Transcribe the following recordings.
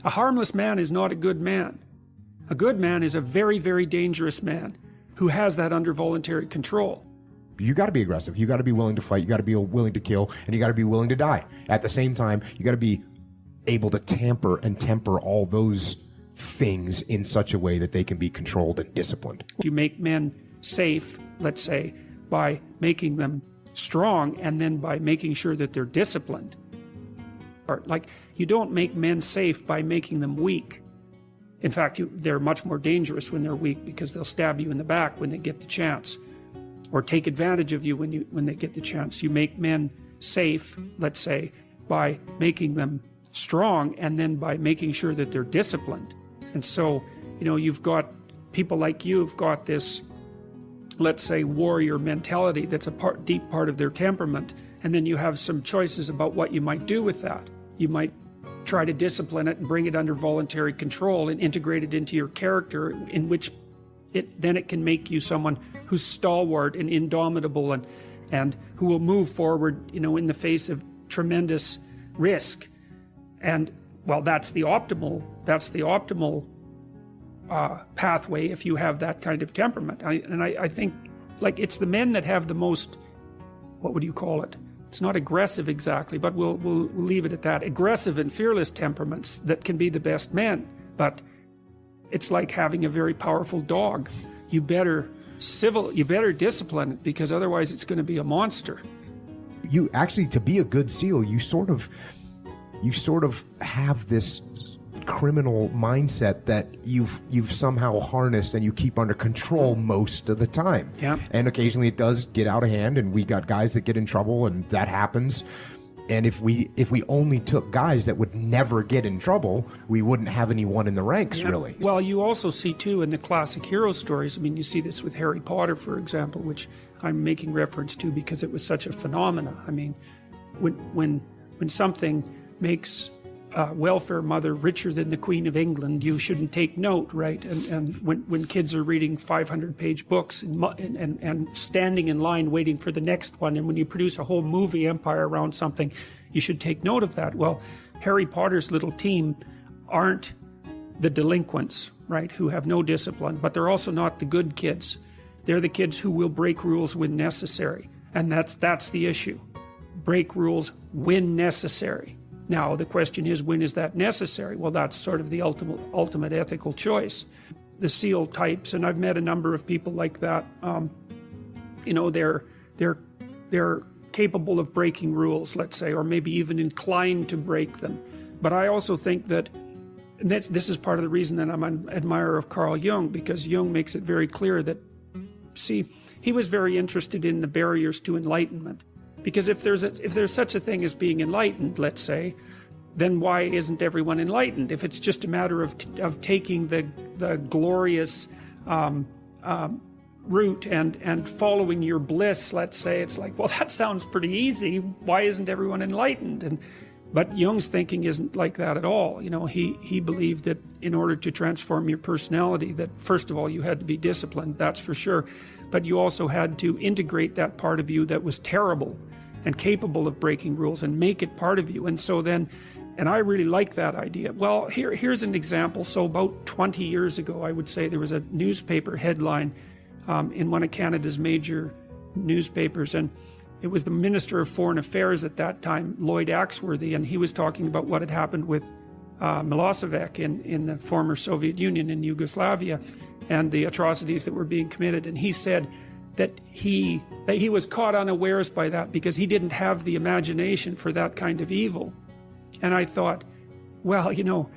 A harmless man is not a good man. A good man is a very, very dangerous man who has that under voluntary control. You got to be aggressive. You got to be willing to fight. You got to be willing to kill, and you got to be willing to die. At the same time, you got to be able to temper all those things in such a way that they can be controlled and disciplined. You make men safe, let's say, by making them strong and then by making sure that they're disciplined. Or, like, you don't make men safe by making them weak. In fact, they're much more dangerous when they're weak because they'll stab you in the back when they get the chance, or take advantage of you when they get the chance. You make men safe, let's say, by making them strong and then by making sure that they're disciplined. And so, you know, you've got people like you have got this, let's say, warrior mentality that's a deep part of their temperament, and then you have some choices about what you might do with that. You might try to discipline it and bring it under voluntary control and integrate it into your character, in which then it can make you someone who's stalwart and indomitable and who will move forward, you know, in the face of tremendous risk. And well, that's the optimal pathway if you have that kind of temperament. I think, like, it's the men that have the most, what would you call it? It's not aggressive exactly, but we'll leave it at that. Aggressive and fearless temperaments that can be the best men. But it's like having a very powerful dog. You better discipline it, because otherwise it's going to be a monster. You actually, to be a good SEAL, you sort of have this criminal mindset that you've somehow harnessed and you keep under control most of the time. Yeah. And occasionally it does get out of hand, and we got guys that get in trouble, and that happens. And if we only took guys that would never get in trouble, we wouldn't have anyone in the ranks, really. Well, you also see too in the classic hero stories. I mean, you see this with Harry Potter, for example, which I'm making reference to because it was such a phenomena. I mean, when something makes welfare mother richer than the Queen of England, you shouldn't take note, right? And when kids are reading 500-page books and standing in line waiting for the next one, and when you produce a whole movie empire around something, you should take note of that. Well, Harry Potter's little team aren't the delinquents, right, who have no discipline, but they're also not the good kids. They're the kids who will break rules when necessary, and that's the issue. Break rules when necessary. Now, the question is, when is that necessary? Well, that's sort of the ultimate ethical choice. The SEAL types, and I've met a number of people like that, you know, they're capable of breaking rules, let's say, or maybe even inclined to break them. But I also think that this is part of the reason that I'm an admirer of Carl Jung, because Jung makes it very clear that, see, he was very interested in the barriers to enlightenment. Because if there's such a thing as being enlightened, let's say, then why isn't everyone enlightened? If it's just a matter of taking the glorious route and following your bliss, let's say, it's like, well, that sounds pretty easy. Why isn't everyone enlightened? But Jung's thinking isn't like that at all. You know, he believed that in order to transform your personality, that first of all you had to be disciplined, that's for sure, but you also had to integrate that part of you that was terrible and capable of breaking rules and make it part of you. And so then, and I really like that idea. Well, here's an example. So about 20 years ago, I would say, there was a newspaper headline in one of Canada's major newspapers, and it was the Minister of Foreign Affairs at that time, Lloyd Axworthy, and he was talking about what had happened with Milosevic in the former Soviet Union in Yugoslavia, and the atrocities that were being committed. And he said that he was caught unawares by that because he didn't have the imagination for that kind of evil. And I thought, well, you know,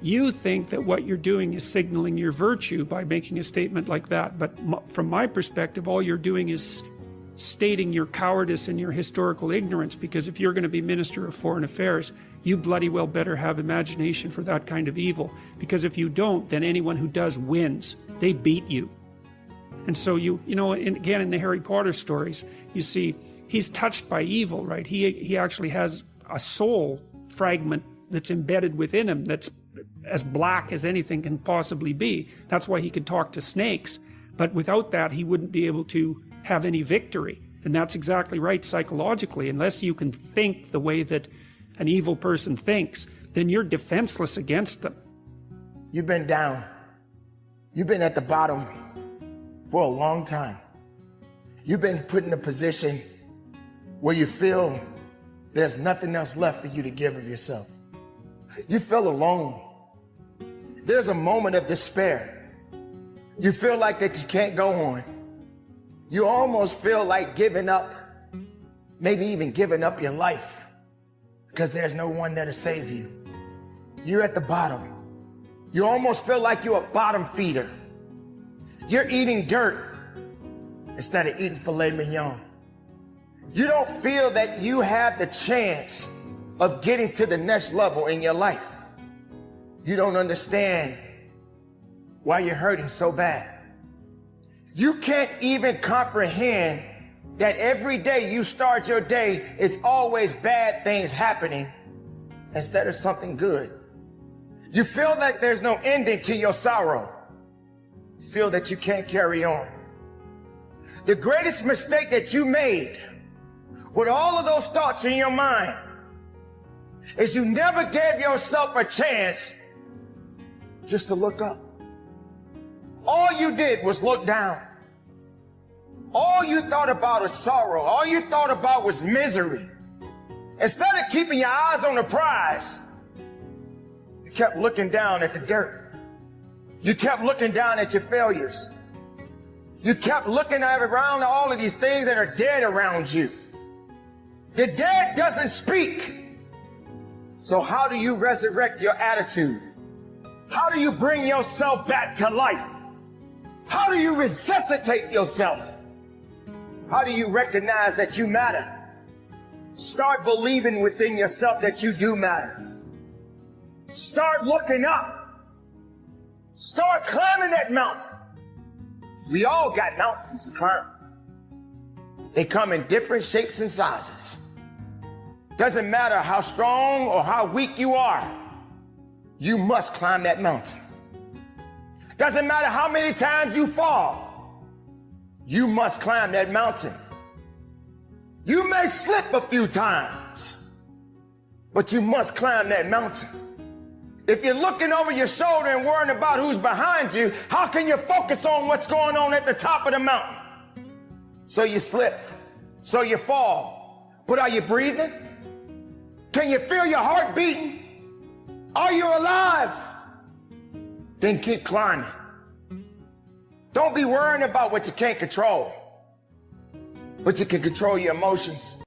you think that what you're doing is signaling your virtue by making a statement like that, but from my perspective, all you're doing is stating your cowardice and your historical ignorance, because if you're going to be Minister of Foreign Affairs, you bloody well better have imagination for that kind of evil, because if you don't, then anyone who does wins. They beat you. And so you know, again, in the Harry Potter stories, you see he's touched by evil, right? He actually has a soul fragment that's embedded within him that's as black as anything can possibly be. That's why he can talk to snakes. But without that, he wouldn't be able to have any victory. And that's exactly right psychologically. Unless you can think the way that an evil person thinks, then you're defenseless against them. You've been down. You've been at the bottom for a long time. You've been put in a position where you feel there's nothing else left for you to give of yourself. You feel alone. There's a moment of despair. You feel like that you can't go on. You almost feel like giving up, maybe even giving up your life, because there's no one there to save you. You're at the bottom. You almost feel like you're a bottom feeder. You're eating dirt instead of eating filet mignon. You don't feel that you have the chance of getting to the next level in your life. You don't understand why you're hurting so bad. You can't even comprehend that every day you start your day, it's always bad things happening instead of something good. You feel like there's no ending to your sorrow. You feel that you can't carry on. The greatest mistake that you made with all of those thoughts in your mind is you never gave yourself a chance just to look up. All you did was look down. All you thought about was sorrow. All you thought about was misery. Instead of keeping your eyes on the prize, you kept looking down at the dirt. You kept looking down at your failures. You kept looking at around all of these things that are dead around you. The dead doesn't speak. So how do you resurrect your attitude? How do you bring yourself back to life? How do you resuscitate yourself? How do you recognize that you matter? Start believing within yourself that you do matter. Start looking up. Start climbing that mountain. We all got mountains to climb. They come in different shapes and sizes. Doesn't matter how strong or how weak you are, you must climb that mountain. Doesn't matter how many times you fall, you must climb that mountain. You may slip a few times, but you must climb that mountain. If you're looking over your shoulder and worrying about who's behind you, how can you focus on what's going on at the top of the mountain? So you slip, so you fall. But are you breathing? Can you feel your heart beating? Are you alive? Then keep climbing. Don't be worrying about what you can't control, but you can control your emotions.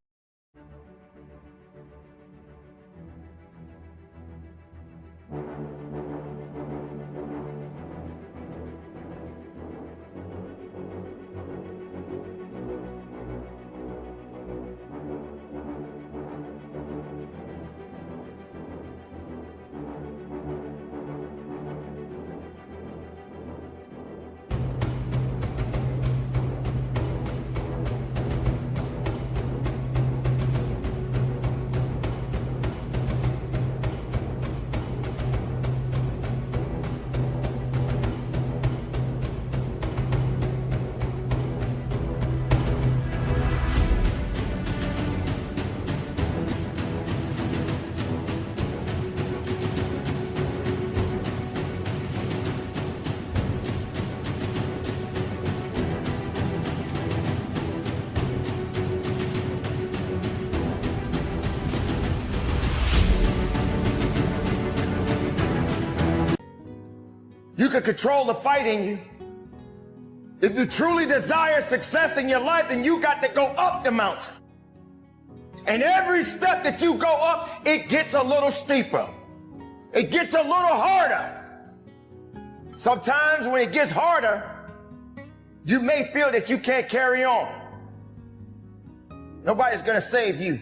You can control the fight in you. If you truly desire success in your life, then you got to go up the mountain. And every step that you go up, it gets a little steeper. It gets a little harder. Sometimes when it gets harder, you may feel that you can't carry on. Nobody's going to save you.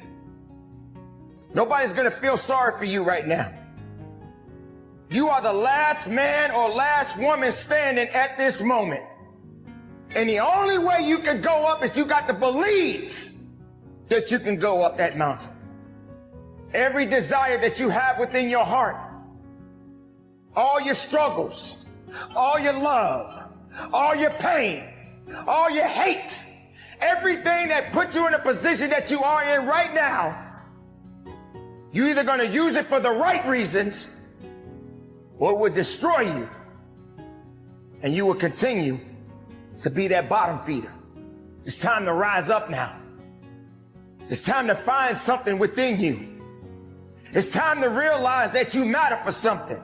Nobody's going to feel sorry for you right now. You are the last man or last woman standing at this moment. And the only way you can go up is you got to believe that you can go up that mountain. Every desire that you have within your heart, all your struggles, all your love, all your pain, all your hate, everything that put you in a position that you are in right now, You're either going to use it for the right reasons or it would destroy you. And you will continue to be that bottom feeder. It's time to rise up now. It's time to find something within you. It's time to realize that you matter for something.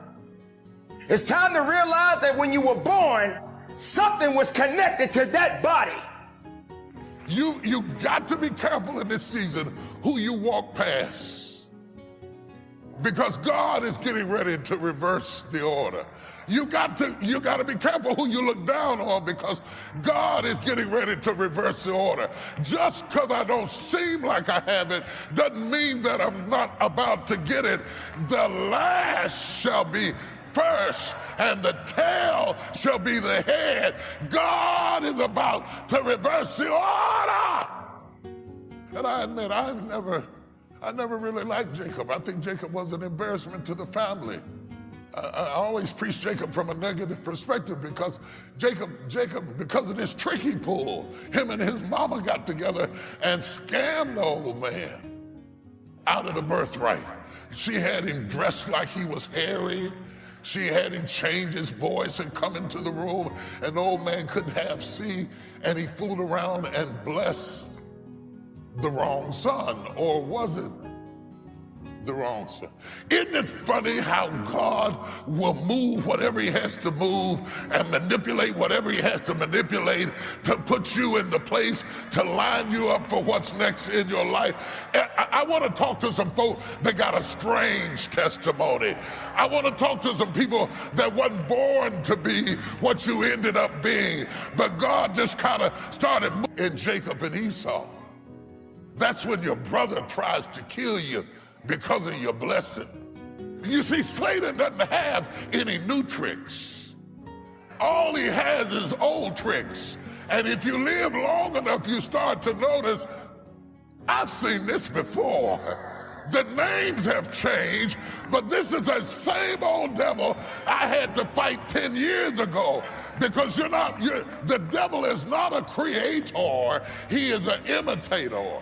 It's time to realize that when you were born, something was connected to that body. You got to be careful in this season who you walk past, because God is getting ready to reverse the order. You got to be careful who you look down on, because God is getting ready to reverse the order. Just because I don't seem like I have it doesn't mean that I'm not about to get it. The last shall be first, and the tail shall be the head. God is about to reverse the order. And I admit, I never really liked Jacob. I think Jacob was an embarrassment to the family. I always preach Jacob from a negative perspective, because Jacob, because of this trick he pulled, him and his mama got together and scammed the old man out of the birthright. She had him dressed like he was Harry. She had him change his voice and come into the room, and the old man couldn't half see, and he fooled around and blessed the wrong son. Or was it the wrong son? Isn't it funny how God will move whatever he has to move and manipulate whatever he has to manipulate to put you in the place to line you up for what's next in your life? I want to talk to some folk that got a strange testimony. I want to talk to some people that wasn't born to be what you ended up being, but God just kind of started in Jacob and Esau. That's when your brother tries to kill you because of your blessing. You see, Satan doesn't have any new tricks. All he has is old tricks. And if you live long enough, you start to notice, I've seen this before. The names have changed, but this is the same old devil I had to fight 10 years ago. Because the devil is not a creator, he is an imitator.